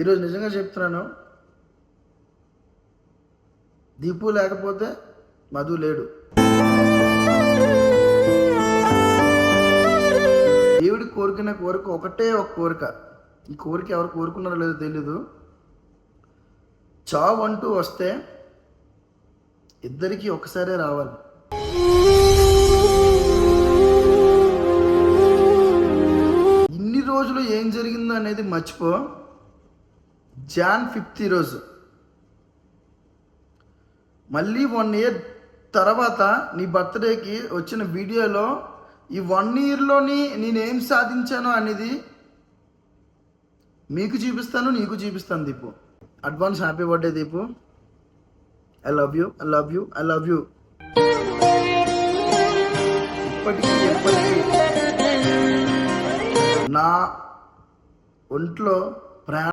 ఈరోజు నిజంగా చెప్తున్నాను, దీపు లేకపోతే మధు లేడు. దేవుడి కోరిక ఒకటే ఒక కోరిక. ఈ కోరిక ఎవరు కోరుకున్నారో లేదో తెలీదు. చావు అంటూ వస్తే ఇద్దరికి ఒకసారే రావాలి. ఇన్ని రోజులు ఏం జరిగిందో అనేది మర్చిపో. Jan 5 రోజు మళ్ళీ 1 year తర్వాత నీ బర్త్డేకి వచ్చిన వీడియోలో ఈ 1 yearలోని నేనేం సాధించానో అనేది మీకు చూపిస్తాను, నీకు చూపిస్తాను. Deepu, advance happy birthday Deepu. I love you, I love you, I love you. ఇప్పటికీ ఎప్పటికీ నా ఒంట్లో